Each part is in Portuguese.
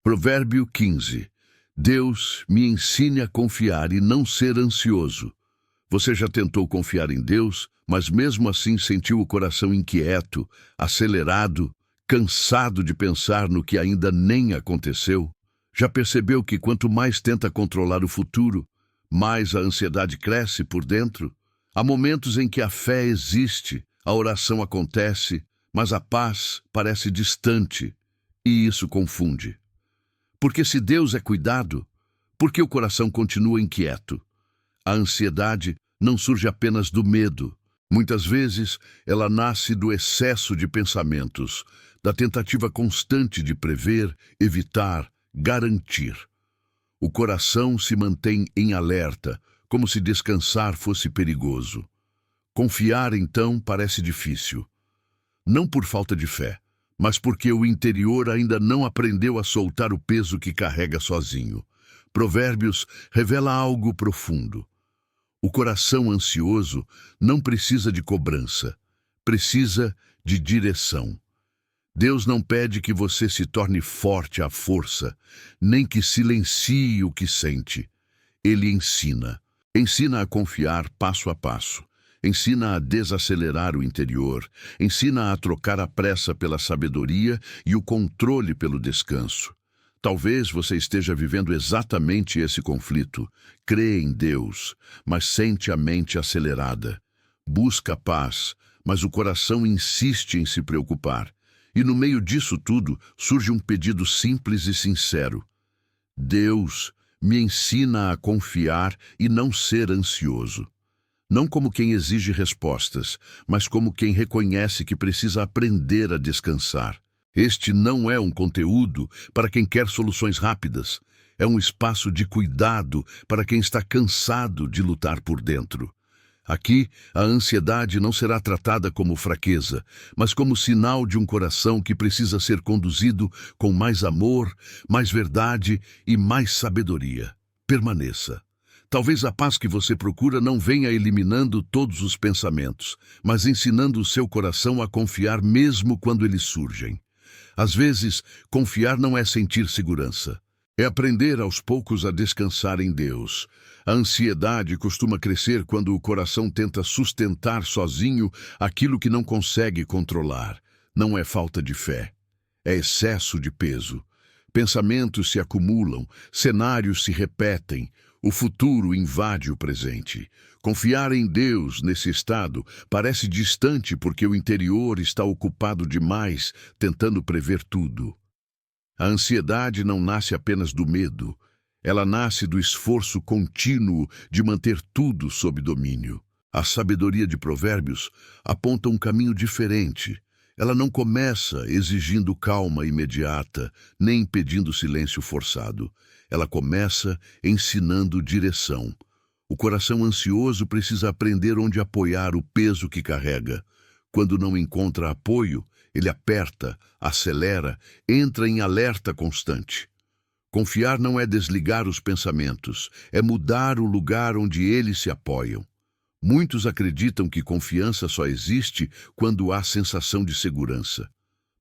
Provérbio 15. Deus me ensine a confiar e não ser ansioso. Você já tentou confiar em Deus, mas mesmo assim sentiu o coração inquieto, acelerado, cansado de pensar no que ainda nem aconteceu? Já percebeu que quanto mais tenta controlar o futuro, mais a ansiedade cresce por dentro? Há momentos em que a fé existe, a oração acontece, mas a paz parece distante, e isso confunde. Porque se Deus é cuidado, por que o coração continua inquieto? A ansiedade não surge apenas do medo. Muitas vezes, ela nasce do excesso de pensamentos, da tentativa constante de prever, evitar, garantir. O coração se mantém em alerta, como se descansar fosse perigoso. Confiar, então, parece difícil. Não por falta de fé, mas porque o interior ainda não aprendeu a soltar o peso que carrega sozinho. Provérbios revela algo profundo. O coração ansioso não precisa de cobrança, precisa de direção. Deus não pede que você se torne forte à força, nem que silencie o que sente. Ele ensina. Ensina a confiar passo a passo. Ensina a desacelerar o interior. Ensina a trocar a pressa pela sabedoria e o controle pelo descanso. Talvez você esteja vivendo exatamente esse conflito. Crê em Deus, mas sente a mente acelerada. Busca paz, mas o coração insiste em se preocupar. E no meio disso tudo surge um pedido simples e sincero. Deus, me ensina a confiar e não ser ansioso. Não como quem exige respostas, mas como quem reconhece que precisa aprender a descansar. Este não é um conteúdo para quem quer soluções rápidas. É um espaço de cuidado para quem está cansado de lutar por dentro. Aqui, a ansiedade não será tratada como fraqueza, mas como sinal de um coração que precisa ser conduzido com mais amor, mais verdade e mais sabedoria. Permaneça. Talvez a paz que você procura não venha eliminando todos os pensamentos, mas ensinando o seu coração a confiar mesmo quando eles surgem. Às vezes, confiar não é sentir segurança. É aprender aos poucos a descansar em Deus. A ansiedade costuma crescer quando o coração tenta sustentar sozinho aquilo que não consegue controlar. Não é falta de fé. É excesso de peso. Pensamentos se acumulam, cenários se repetem, o futuro invade o presente. Confiar em Deus nesse estado parece distante porque o interior está ocupado demais, tentando prever tudo. A ansiedade não nasce apenas do medo, ela nasce do esforço contínuo de manter tudo sob domínio. A sabedoria de Provérbios aponta um caminho diferente. Ela não começa exigindo calma imediata, nem pedindo silêncio forçado. Ela começa ensinando direção. O coração ansioso precisa aprender onde apoiar o peso que carrega. Quando não encontra apoio, ele aperta, acelera, entra em alerta constante. Confiar não é desligar os pensamentos, é mudar o lugar onde eles se apoiam. Muitos acreditam que confiança só existe quando há sensação de segurança.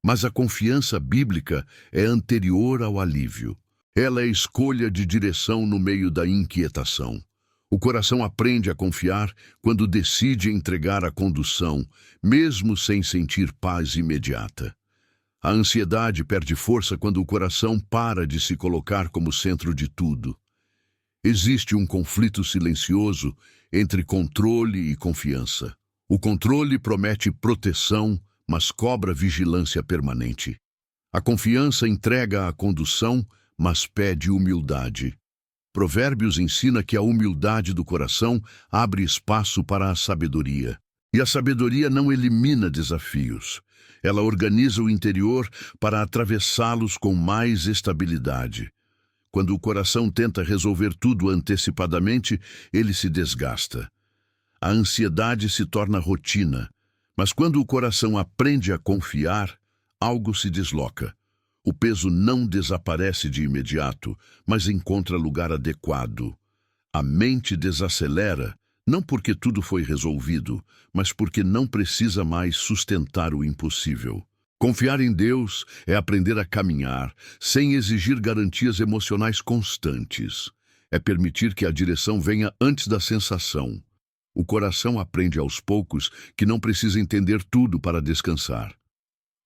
Mas a confiança bíblica é anterior ao alívio. Ela é escolha de direção no meio da inquietação. O coração aprende a confiar quando decide entregar a condução, mesmo sem sentir paz imediata. A ansiedade perde força quando o coração para de se colocar como centro de tudo. Existe um conflito silencioso entre controle e confiança. O controle promete proteção, mas cobra vigilância permanente. A confiança entrega a condução, mas pede humildade. Provérbios ensina que a humildade do coração abre espaço para a sabedoria. E a sabedoria não elimina desafios. Ela organiza o interior para atravessá-los com mais estabilidade. Quando o coração tenta resolver tudo antecipadamente, ele se desgasta. A ansiedade se torna rotina, mas quando o coração aprende a confiar, algo se desloca. O peso não desaparece de imediato, mas encontra lugar adequado. A mente desacelera, não porque tudo foi resolvido, mas porque não precisa mais sustentar o impossível. Confiar em Deus é aprender a caminhar sem exigir garantias emocionais constantes. É permitir que a direção venha antes da sensação. O coração aprende aos poucos que não precisa entender tudo para descansar.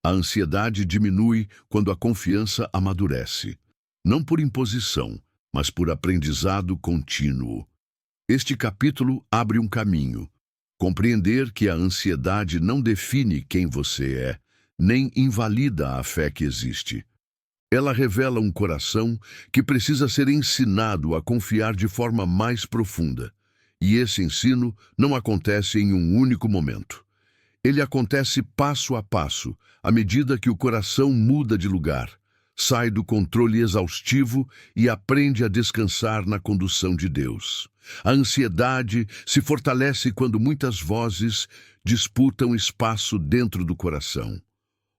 A ansiedade diminui quando a confiança amadurece. Não por imposição, mas por aprendizado contínuo. Este capítulo abre um caminho. Compreender que a ansiedade não define quem você é, nem invalida a fé que existe. Ela revela um coração que precisa ser ensinado a confiar de forma mais profunda. E esse ensino não acontece em um único momento. Ele acontece passo a passo, à medida que o coração muda de lugar, sai do controle exaustivo e aprende a descansar na condução de Deus. A ansiedade se fortalece quando muitas vozes disputam espaço dentro do coração.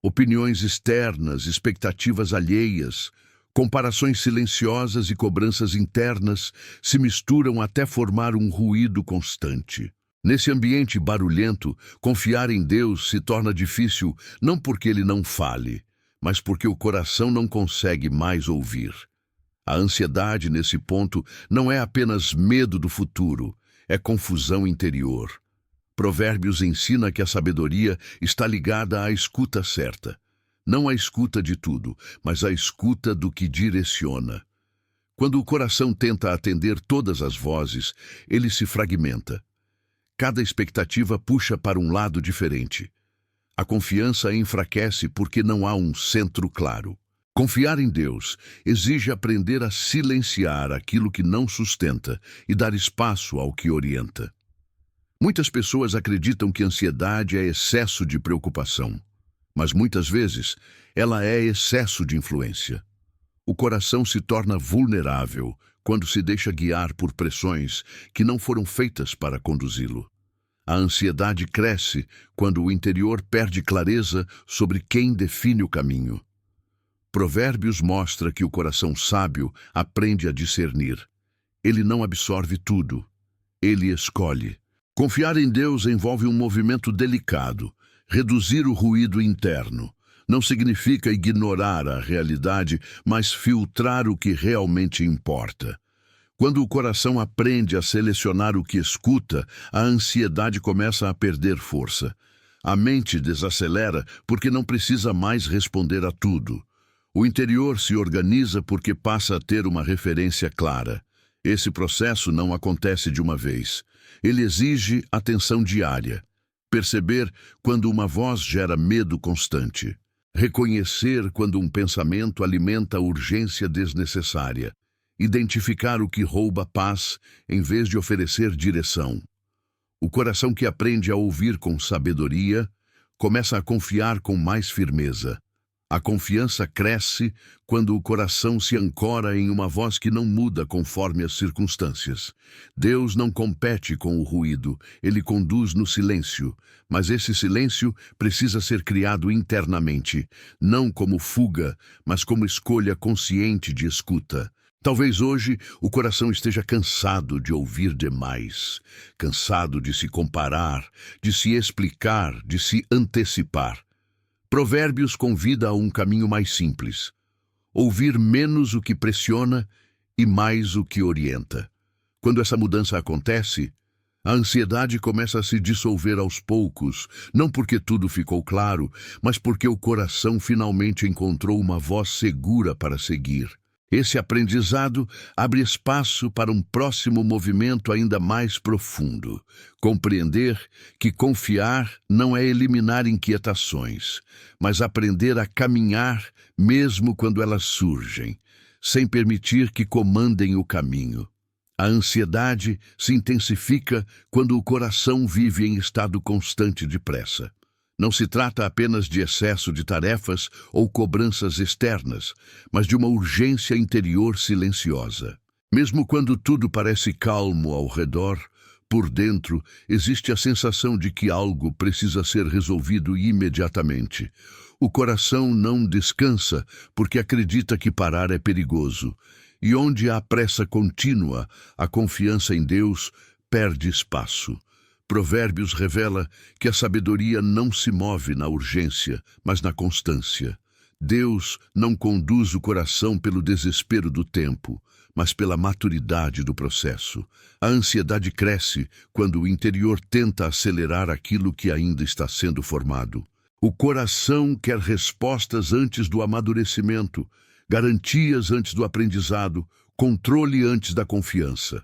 Opiniões externas, expectativas alheias, comparações silenciosas e cobranças internas se misturam até formar um ruído constante. Nesse ambiente barulhento, confiar em Deus se torna difícil não porque ele não fale, mas porque o coração não consegue mais ouvir. A ansiedade, nesse ponto, não é apenas medo do futuro, é confusão interior. Provérbios ensina que a sabedoria está ligada à escuta certa. Não à escuta de tudo, mas à escuta do que direciona. Quando o coração tenta atender todas as vozes, ele se fragmenta. Cada expectativa puxa para um lado diferente. A confiança enfraquece porque não há um centro claro. Confiar em Deus exige aprender a silenciar aquilo que não sustenta e dar espaço ao que orienta. Muitas pessoas acreditam que ansiedade é excesso de preocupação, mas muitas vezes ela é excesso de influência. O coração se torna vulnerável quando se deixa guiar por pressões que não foram feitas para conduzi-lo. A ansiedade cresce quando o interior perde clareza sobre quem define o caminho. Provérbios mostra que o coração sábio aprende a discernir. Ele não absorve tudo, ele escolhe. Confiar em Deus envolve um movimento delicado. Reduzir o ruído interno. Não significa ignorar a realidade, mas filtrar o que realmente importa. Quando o coração aprende a selecionar o que escuta, a ansiedade começa a perder força. A mente desacelera porque não precisa mais responder a tudo. O interior se organiza porque passa a ter uma referência clara. Esse processo não acontece de uma vez. Ele exige atenção diária. Perceber quando uma voz gera medo constante. Reconhecer quando um pensamento alimenta urgência desnecessária. Identificar o que rouba paz em vez de oferecer direção. O coração que aprende a ouvir com sabedoria começa a confiar com mais firmeza. A confiança cresce quando o coração se ancora em uma voz que não muda conforme as circunstâncias. Deus não compete com o ruído, ele conduz no silêncio, mas esse silêncio precisa ser criado internamente, não como fuga, mas como escolha consciente de escuta. Talvez hoje o coração esteja cansado de ouvir demais, cansado de se comparar, de se explicar, de se antecipar. Provérbios convida a um caminho mais simples. Ouvir menos o que pressiona e mais o que orienta. Quando essa mudança acontece, a ansiedade começa a se dissolver aos poucos, não porque tudo ficou claro, mas porque o coração finalmente encontrou uma voz segura para seguir. Esse aprendizado abre espaço para um próximo movimento ainda mais profundo. Compreender que confiar não é eliminar inquietações, mas aprender a caminhar mesmo quando elas surgem, sem permitir que comandem o caminho. A ansiedade se intensifica quando o coração vive em estado constante de pressa. Não se trata apenas de excesso de tarefas ou cobranças externas, mas de uma urgência interior silenciosa. Mesmo quando tudo parece calmo ao redor, por dentro existe a sensação de que algo precisa ser resolvido imediatamente. O coração não descansa porque acredita que parar é perigoso. E onde há pressa contínua, a confiança em Deus perde espaço. Provérbios revela que a sabedoria não se move na urgência, mas na constância. Deus não conduz o coração pelo desespero do tempo, mas pela maturidade do processo. A ansiedade cresce quando o interior tenta acelerar aquilo que ainda está sendo formado. O coração quer respostas antes do amadurecimento, garantias antes do aprendizado, controle antes da confiança.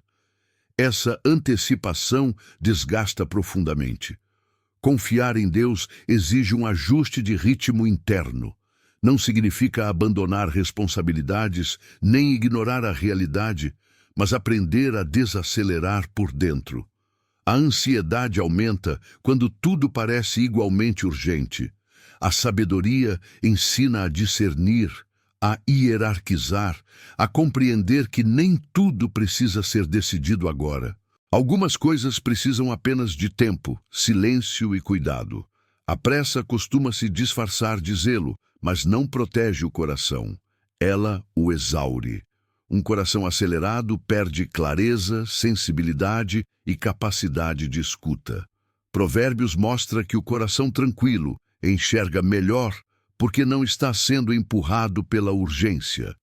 Essa antecipação desgasta profundamente. Confiar em Deus exige um ajuste de ritmo interno. Não significa abandonar responsabilidades, nem ignorar a realidade, mas aprender a desacelerar por dentro. A ansiedade aumenta quando tudo parece igualmente urgente. A sabedoria ensina a discernir, a hierarquizar, a compreender que nem tudo precisa ser decidido agora. Algumas coisas precisam apenas de tempo, silêncio e cuidado. A pressa costuma se disfarçar de zelo, mas não protege o coração. Ela o exaure. Um coração acelerado perde clareza, sensibilidade e capacidade de escuta. Provérbios mostra que o coração tranquilo enxerga melhor porque não está sendo empurrado pela urgência.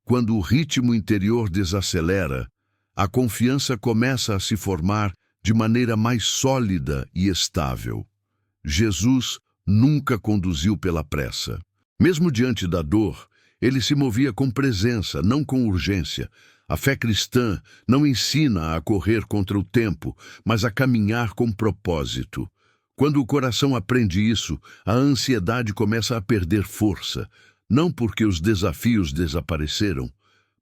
Quando o ritmo interior desacelera, a confiança começa a se formar de maneira mais sólida e estável. Jesus nunca conduziu pela pressa. Mesmo diante da dor, ele se movia com presença, não com urgência. A fé cristã não ensina a correr contra o tempo, mas a caminhar com propósito. Quando o coração aprende isso, a ansiedade começa a perder força, não porque os desafios desapareceram,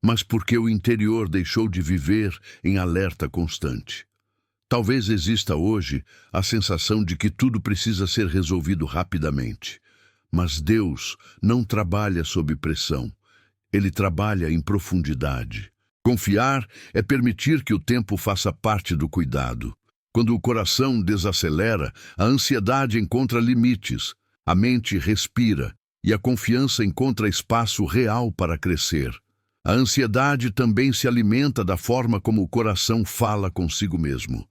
mas porque o interior deixou de viver em alerta constante. Talvez exista hoje a sensação de que tudo precisa ser resolvido rapidamente. Mas Deus não trabalha sob pressão. Ele trabalha em profundidade. Confiar é permitir que o tempo faça parte do cuidado. Quando o coração desacelera, a ansiedade encontra limites, a mente respira e a confiança encontra espaço real para crescer. A ansiedade também se alimenta da forma como o coração fala consigo mesmo.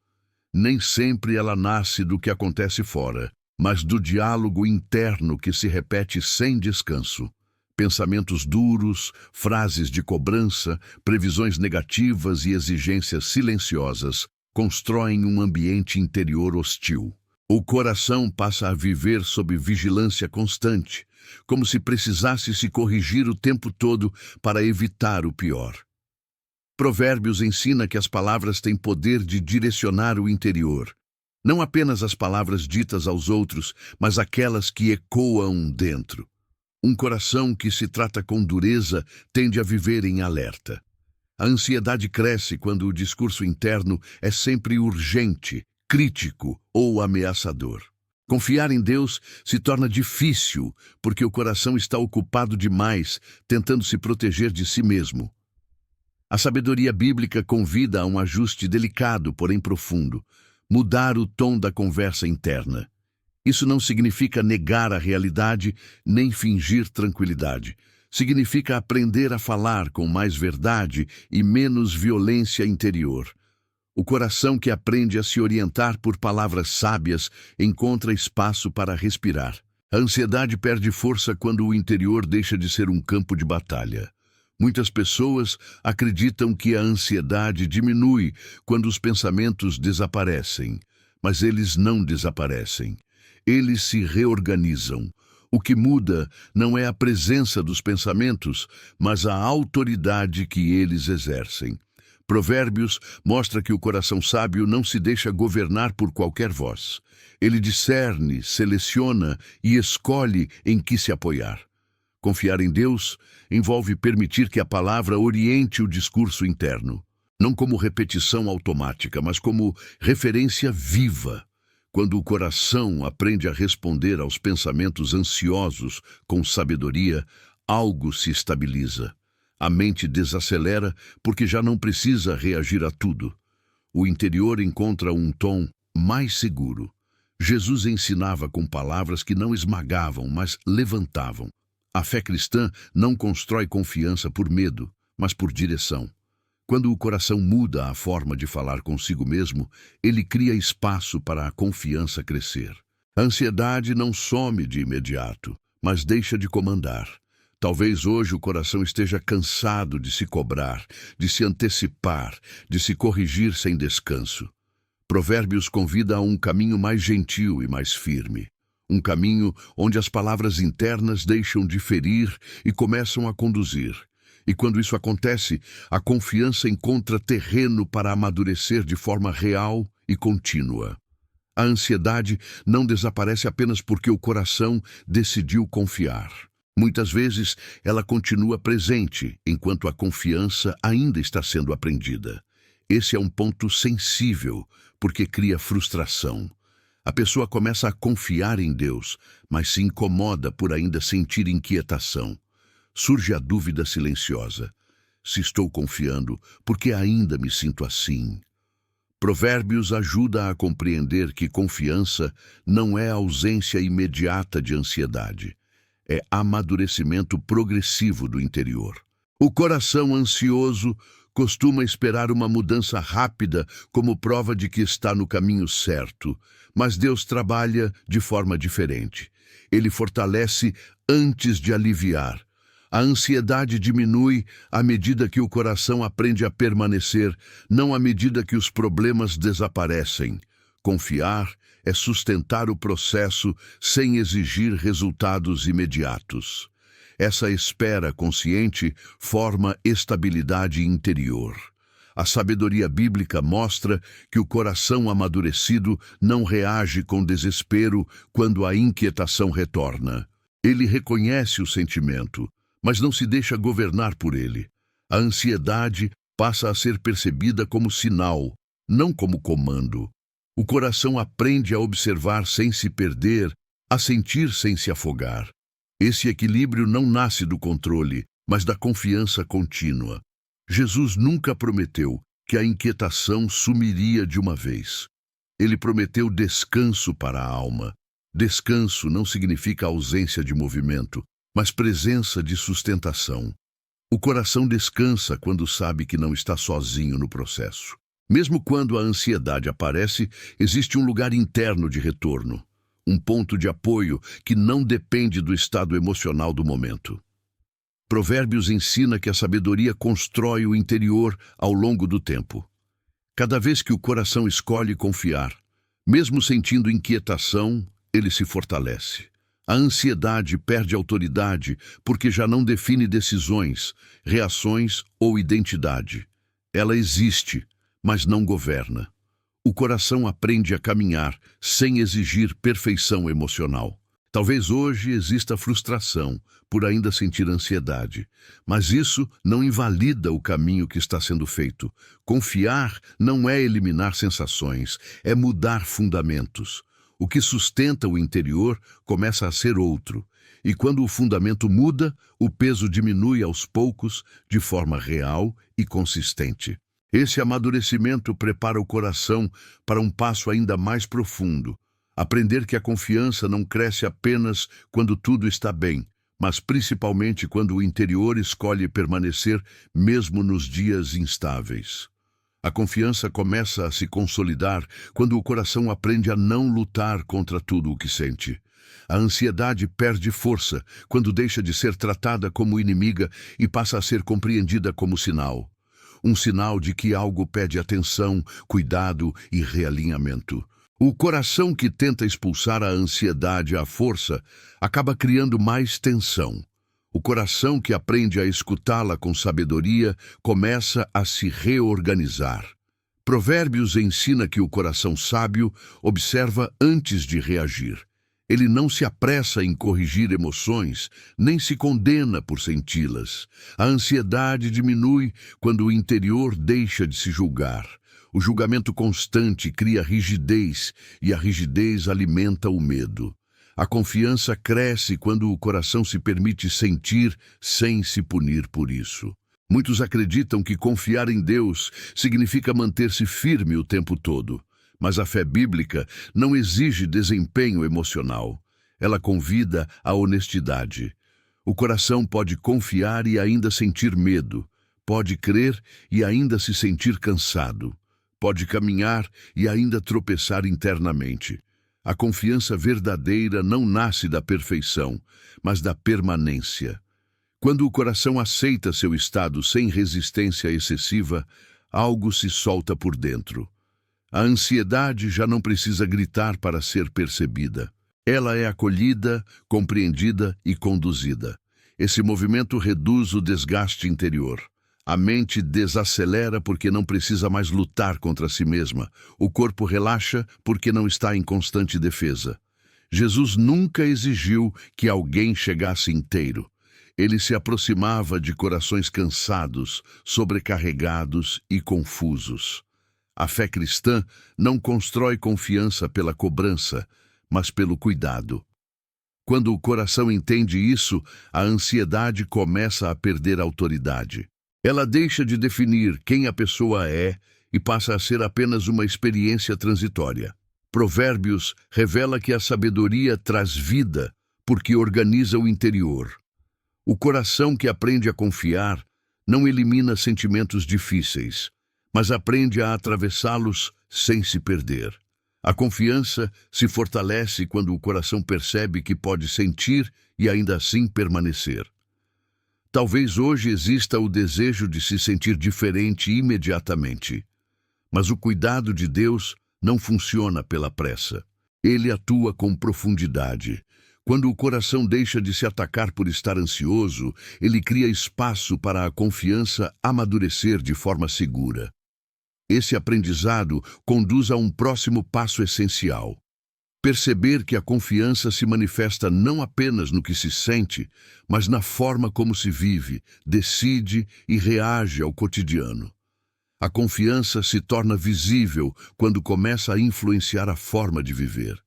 Nem sempre ela nasce do que acontece fora, mas do diálogo interno que se repete sem descanso. Pensamentos duros, frases de cobrança, previsões negativas e exigências silenciosas constroem um ambiente interior hostil. O coração passa a viver sob vigilância constante, como se precisasse se corrigir o tempo todo para evitar o pior. Provérbios ensina que as palavras têm poder de direcionar o interior. Não apenas as palavras ditas aos outros, mas aquelas que ecoam dentro. Um coração que se trata com dureza tende a viver em alerta. A ansiedade cresce quando o discurso interno é sempre urgente, crítico ou ameaçador. Confiar em Deus se torna difícil porque o coração está ocupado demais, tentando se proteger de si mesmo. A sabedoria bíblica convida a um ajuste delicado, porém profundo. Mudar o tom da conversa interna. Isso não significa negar a realidade nem fingir tranquilidade. Significa aprender a falar com mais verdade e menos violência interior. O coração que aprende a se orientar por palavras sábias encontra espaço para respirar. A ansiedade perde força quando o interior deixa de ser um campo de batalha. Muitas pessoas acreditam que a ansiedade diminui quando os pensamentos desaparecem, mas eles não desaparecem. Eles se reorganizam. O que muda não é a presença dos pensamentos, mas a autoridade que eles exercem. Provérbios mostra que o coração sábio não se deixa governar por qualquer voz. Ele discerne, seleciona e escolhe em que se apoiar. Confiar em Deus envolve permitir que a palavra oriente o discurso interno, não como repetição automática, mas como referência viva. Quando o coração aprende a responder aos pensamentos ansiosos com sabedoria, algo se estabiliza. A mente desacelera porque já não precisa reagir a tudo. O interior encontra um tom mais seguro. Jesus ensinava com palavras que não esmagavam, mas levantavam. A fé cristã não constrói confiança por medo, mas por direção. Quando o coração muda a forma de falar consigo mesmo, ele cria espaço para a confiança crescer. A ansiedade não some de imediato, mas deixa de comandar. Talvez hoje o coração esteja cansado de se cobrar, de se antecipar, de se corrigir sem descanso. Provérbios convida a um caminho mais gentil e mais firme. Um caminho onde as palavras internas deixam de ferir e começam a conduzir. E quando isso acontece, a confiança encontra terreno para amadurecer de forma real e contínua. A ansiedade não desaparece apenas porque o coração decidiu confiar. Muitas vezes, ela continua presente, enquanto a confiança ainda está sendo aprendida. Esse é um ponto sensível, porque cria frustração. A pessoa começa a confiar em Deus, mas se incomoda por ainda sentir inquietação. Surge a dúvida silenciosa. Se estou confiando, por que ainda me sinto assim? Provérbios ajuda a compreender que confiança não é ausência imediata de ansiedade. É amadurecimento progressivo do interior. O coração ansioso costuma esperar uma mudança rápida como prova de que está no caminho certo, mas Deus trabalha de forma diferente. Ele fortalece antes de aliviar. A ansiedade diminui à medida que o coração aprende a permanecer, não à medida que os problemas desaparecem. Confiar é sustentar o processo sem exigir resultados imediatos. Essa espera consciente forma estabilidade interior. A sabedoria bíblica mostra que o coração amadurecido não reage com desespero quando a inquietação retorna. Ele reconhece o sentimento, mas não se deixa governar por ele. A ansiedade passa a ser percebida como sinal, não como comando. O coração aprende a observar sem se perder, a sentir sem se afogar. Esse equilíbrio não nasce do controle, mas da confiança contínua. Jesus nunca prometeu que a inquietação sumiria de uma vez. Ele prometeu descanso para a alma. Descanso não significa ausência de movimento, mas presença de sustentação. O coração descansa quando sabe que não está sozinho no processo. Mesmo quando a ansiedade aparece, existe um lugar interno de retorno, um ponto de apoio que não depende do estado emocional do momento. Provérbios ensina que a sabedoria constrói o interior ao longo do tempo. Cada vez que o coração escolhe confiar, mesmo sentindo inquietação, ele se fortalece. A ansiedade perde autoridade porque já não define decisões, reações ou identidade. Ela existe, mas não governa. O coração aprende a caminhar sem exigir perfeição emocional. Talvez hoje exista frustração por ainda sentir ansiedade, mas isso não invalida o caminho que está sendo feito. Confiar não é eliminar sensações, é mudar fundamentos. O que sustenta o interior começa a ser outro, e quando o fundamento muda, o peso diminui aos poucos, de forma real e consistente. Esse amadurecimento prepara o coração para um passo ainda mais profundo. Aprender que a confiança não cresce apenas quando tudo está bem, mas principalmente quando o interior escolhe permanecer mesmo nos dias instáveis. A confiança começa a se consolidar quando o coração aprende a não lutar contra tudo o que sente. A ansiedade perde força quando deixa de ser tratada como inimiga e passa a ser compreendida como sinal. Um sinal de que algo pede atenção, cuidado e realinhamento. O coração que tenta expulsar a ansiedade à força acaba criando mais tensão. O coração que aprende a escutá-la com sabedoria começa a se reorganizar. Provérbios ensina que o coração sábio observa antes de reagir. Ele não se apressa em corrigir emoções, nem se condena por senti-las. A ansiedade diminui quando o interior deixa de se julgar. O julgamento constante cria rigidez, e a rigidez alimenta o medo. A confiança cresce quando o coração se permite sentir sem se punir por isso. Muitos acreditam que confiar em Deus significa manter-se firme o tempo todo. Mas a fé bíblica não exige desempenho emocional. Ela convida à honestidade. O coração pode confiar e ainda sentir medo. Pode crer e ainda se sentir cansado. Pode caminhar e ainda tropeçar internamente. A confiança verdadeira não nasce da perfeição, mas da permanência. Quando o coração aceita seu estado sem resistência excessiva, algo se solta por dentro. A ansiedade já não precisa gritar para ser percebida. Ela é acolhida, compreendida e conduzida. Esse movimento reduz o desgaste interior. A mente desacelera porque não precisa mais lutar contra si mesma. O corpo relaxa porque não está em constante defesa. Jesus nunca exigiu que alguém chegasse inteiro. Ele se aproximava de corações cansados, sobrecarregados e confusos. A fé cristã não constrói confiança pela cobrança, mas pelo cuidado. Quando o coração entende isso, a ansiedade começa a perder autoridade. Ela deixa de definir quem a pessoa é e passa a ser apenas uma experiência transitória. Provérbios revela que a sabedoria traz vida porque organiza o interior. O coração que aprende a confiar não elimina sentimentos difíceis, mas aprende a atravessá-los sem se perder. A confiança se fortalece quando o coração percebe que pode sentir e ainda assim permanecer. Talvez hoje exista o desejo de se sentir diferente imediatamente, mas o cuidado de Deus não funciona pela pressa. Ele atua com profundidade. Quando o coração deixa de se atacar por estar ansioso, ele cria espaço para a confiança amadurecer de forma segura. Esse aprendizado conduz a um próximo passo essencial. Perceber que a confiança se manifesta não apenas no que se sente, mas na forma como se vive, decide e reage ao cotidiano. A confiança se torna visível quando começa a influenciar a forma de viver.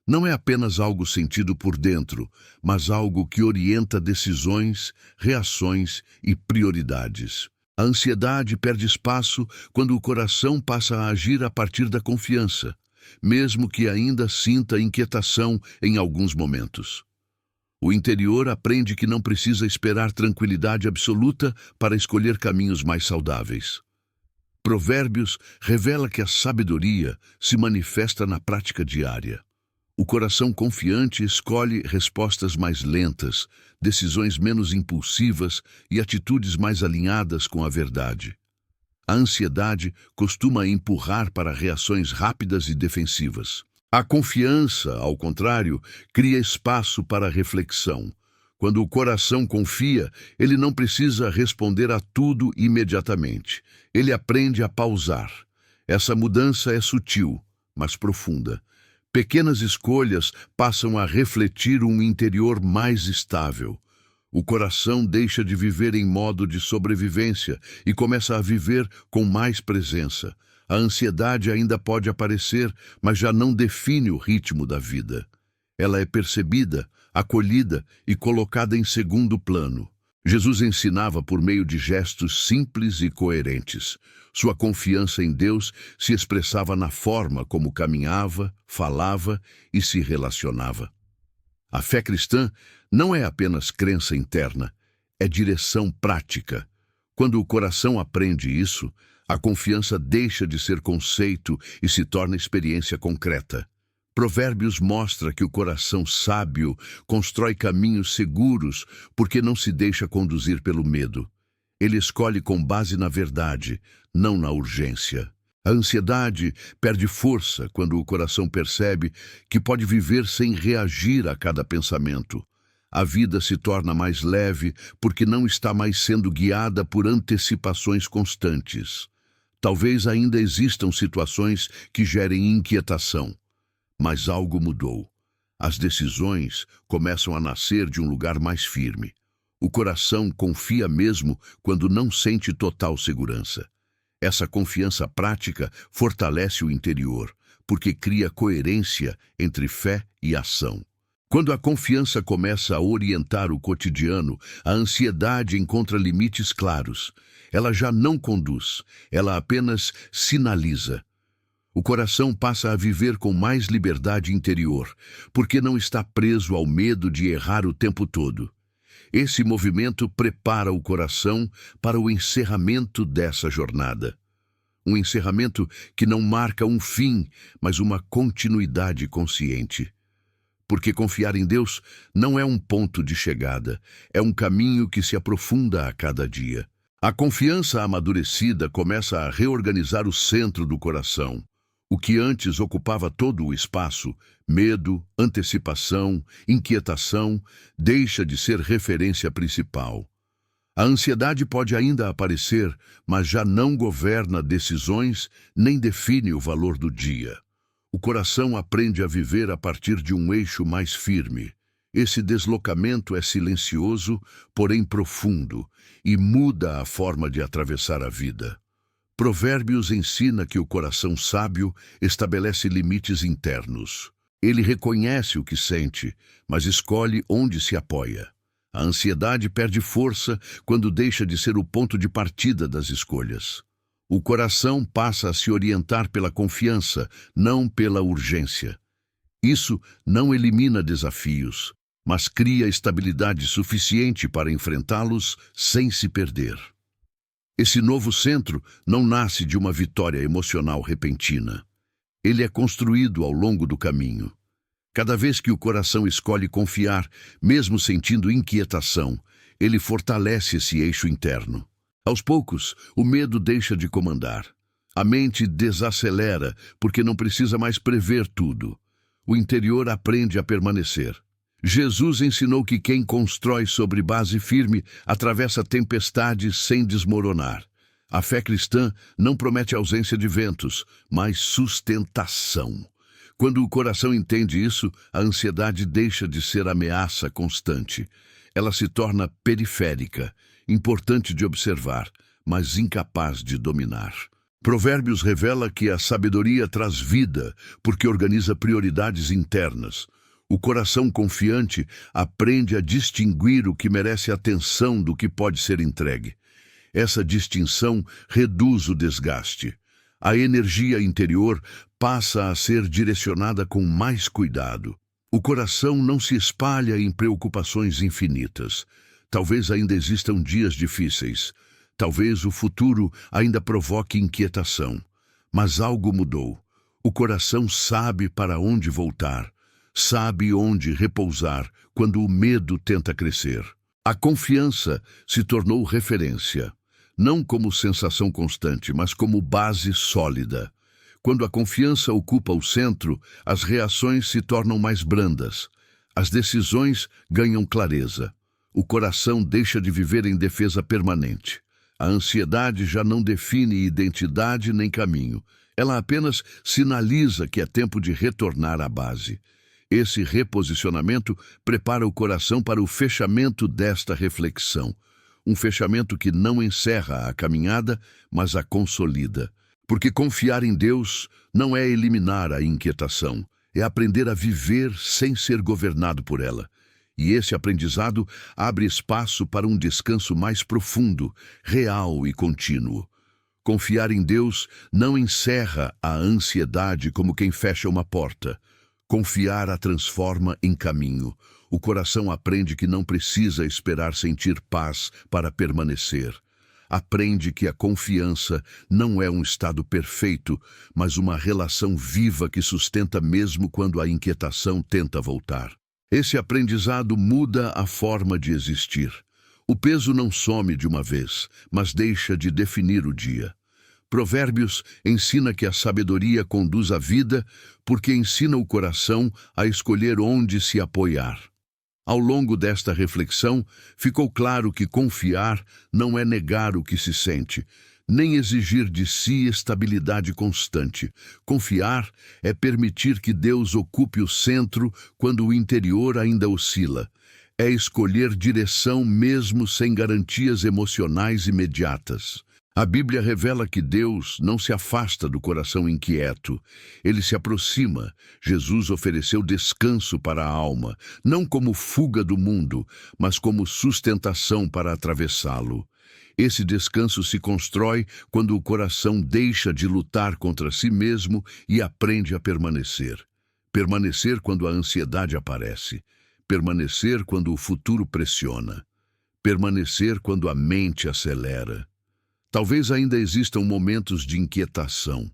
Não é apenas algo sentido por dentro, mas algo que orienta decisões, reações e prioridades. A ansiedade perde espaço quando o coração passa a agir a partir da confiança, mesmo que ainda sinta inquietação em alguns momentos. O interior aprende que não precisa esperar tranquilidade absoluta para escolher caminhos mais saudáveis. Provérbios revela que a sabedoria se manifesta na prática diária. O coração confiante escolhe respostas mais lentas, decisões menos impulsivas e atitudes mais alinhadas com a verdade. A ansiedade costuma empurrar para reações rápidas e defensivas. A confiança, ao contrário, cria espaço para a reflexão. Quando o coração confia, ele não precisa responder a tudo imediatamente. Ele aprende a pausar. Essa mudança é sutil, mas profunda. Pequenas escolhas passam a refletir um interior mais estável. O coração deixa de viver em modo de sobrevivência e começa a viver com mais presença. A ansiedade ainda pode aparecer, mas já não define o ritmo da vida. Ela é percebida, acolhida e colocada em segundo plano. Jesus ensinava por meio de gestos simples e coerentes. Sua confiança em Deus se expressava na forma como caminhava, falava e se relacionava. A fé cristã não é apenas crença interna, é direção prática. Quando o coração aprende isso, a confiança deixa de ser conceito e se torna experiência concreta. Provérbios mostra que o coração sábio constrói caminhos seguros porque não se deixa conduzir pelo medo. Ele escolhe com base na verdade, não na urgência. A ansiedade perde força quando o coração percebe que pode viver sem reagir a cada pensamento. A vida se torna mais leve porque não está mais sendo guiada por antecipações constantes. Talvez ainda existam situações que gerem inquietação, mas algo mudou. As decisões começam a nascer de um lugar mais firme. O coração confia mesmo quando não sente total segurança. Essa confiança prática fortalece o interior, porque cria coerência entre fé e ação. Quando a confiança começa a orientar o cotidiano, a ansiedade encontra limites claros. Ela já não conduz, ela apenas sinaliza. O coração passa a viver com mais liberdade interior, porque não está preso ao medo de errar o tempo todo. Esse movimento prepara o coração para o encerramento dessa jornada. Um encerramento que não marca um fim, mas uma continuidade consciente. Porque confiar em Deus não é um ponto de chegada, é um caminho que se aprofunda a cada dia. A confiança amadurecida começa a reorganizar o centro do coração. O que antes ocupava todo o espaço, medo, antecipação, inquietação, deixa de ser referência principal. A ansiedade pode ainda aparecer, mas já não governa decisões nem define o valor do dia. O coração aprende a viver a partir de um eixo mais firme. Esse deslocamento é silencioso, porém profundo, e muda a forma de atravessar a vida. Provérbios ensina que o coração sábio estabelece limites internos. Ele reconhece o que sente, mas escolhe onde se apoia. A ansiedade perde força quando deixa de ser o ponto de partida das escolhas. O coração passa a se orientar pela confiança, não pela urgência. Isso não elimina desafios, mas cria estabilidade suficiente para enfrentá-los sem se perder. Esse novo centro não nasce de uma vitória emocional repentina. Ele é construído ao longo do caminho. Cada vez que o coração escolhe confiar, mesmo sentindo inquietação, ele fortalece esse eixo interno. Aos poucos, o medo deixa de comandar. A mente desacelera porque não precisa mais prever tudo. O interior aprende a permanecer. Jesus ensinou que quem constrói sobre base firme atravessa tempestades sem desmoronar. A fé cristã não promete ausência de ventos, mas sustentação. Quando o coração entende isso, a ansiedade deixa de ser ameaça constante. Ela se torna periférica, importante de observar, mas incapaz de dominar. Provérbios revela que a sabedoria traz vida, porque organiza prioridades internas. O coração confiante aprende a distinguir o que merece atenção do que pode ser entregue. Essa distinção reduz o desgaste. A energia interior passa a ser direcionada com mais cuidado. O coração não se espalha em preocupações infinitas. Talvez ainda existam dias difíceis. Talvez o futuro ainda provoque inquietação. Mas algo mudou. O coração sabe para onde voltar. Sabe onde repousar quando o medo tenta crescer. A confiança se tornou referência, não como sensação constante, mas como base sólida. Quando a confiança ocupa o centro, as reações se tornam mais brandas. As decisões ganham clareza. O coração deixa de viver em defesa permanente. A ansiedade já não define identidade nem caminho. Ela apenas sinaliza que é tempo de retornar à base. Esse reposicionamento prepara o coração para o fechamento desta reflexão. Um fechamento que não encerra a caminhada, mas a consolida. Porque confiar em Deus não é eliminar a inquietação, é aprender a viver sem ser governado por ela. E esse aprendizado abre espaço para um descanso mais profundo, real e contínuo. Confiar em Deus não encerra a ansiedade como quem fecha uma porta. Confiar a transforma em caminho. O coração aprende que não precisa esperar sentir paz para permanecer. Aprende que a confiança não é um estado perfeito, mas uma relação viva que sustenta mesmo quando a inquietação tenta voltar. Esse aprendizado muda a forma de existir. O peso não some de uma vez, mas deixa de definir o dia. Provérbios ensina que a sabedoria conduz a vida porque ensina o coração a escolher onde se apoiar. Ao longo desta reflexão, ficou claro que confiar não é negar o que se sente, nem exigir de si estabilidade constante. Confiar é permitir que Deus ocupe o centro quando o interior ainda oscila. É escolher direção mesmo sem garantias emocionais imediatas. A Bíblia revela que Deus não se afasta do coração inquieto. Ele se aproxima. Jesus ofereceu descanso para a alma, não como fuga do mundo, mas como sustentação para atravessá-lo. Esse descanso se constrói quando o coração deixa de lutar contra si mesmo e aprende a permanecer. Permanecer quando a ansiedade aparece. Permanecer quando o futuro pressiona. permanecer quando a mente acelera. Talvez ainda existam momentos de inquietação.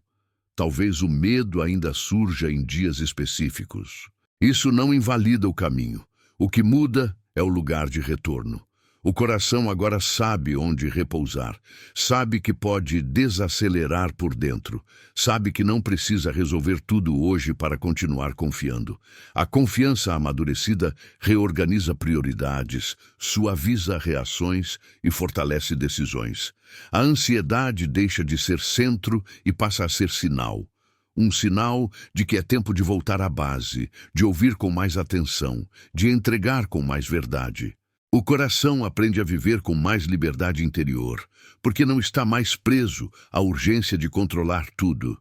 Talvez o medo ainda surja em dias específicos. Isso não invalida o caminho. O que muda é o lugar de retorno. O coração agora sabe onde repousar, sabe que pode desacelerar por dentro, sabe que não precisa resolver tudo hoje para continuar confiando. A confiança amadurecida reorganiza prioridades, suaviza reações e fortalece decisões. A ansiedade deixa de ser centro e passa a ser sinal. Um sinal de que é tempo de voltar à base, de ouvir com mais atenção, de entregar com mais verdade. O coração aprende a viver com mais liberdade interior, porque não está mais preso à urgência de controlar tudo.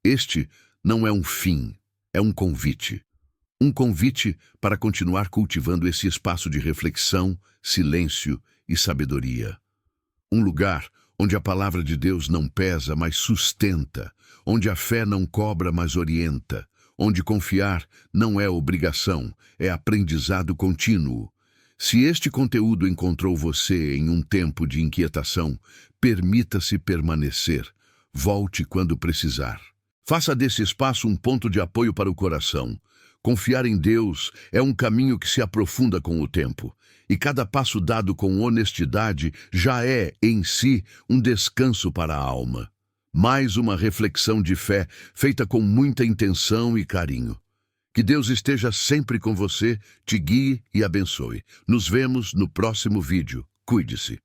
Este não é um fim, é um convite. Um convite para continuar cultivando esse espaço de reflexão, silêncio e sabedoria. Um lugar onde a palavra de Deus não pesa, mas sustenta, onde a fé não cobra, mas orienta, onde confiar não é obrigação, é aprendizado contínuo. Se este conteúdo encontrou você em um tempo de inquietação, permita-se permanecer. Volte quando precisar. Faça desse espaço um ponto de apoio para o coração. Confiar em Deus é um caminho que se aprofunda com o tempo, e cada passo dado com honestidade já é, em si, um descanso para a alma. Mais uma reflexão de fé feita com muita intenção e carinho. Que Deus esteja sempre com você, te guie e abençoe. Nos vemos no próximo vídeo. Cuide-se.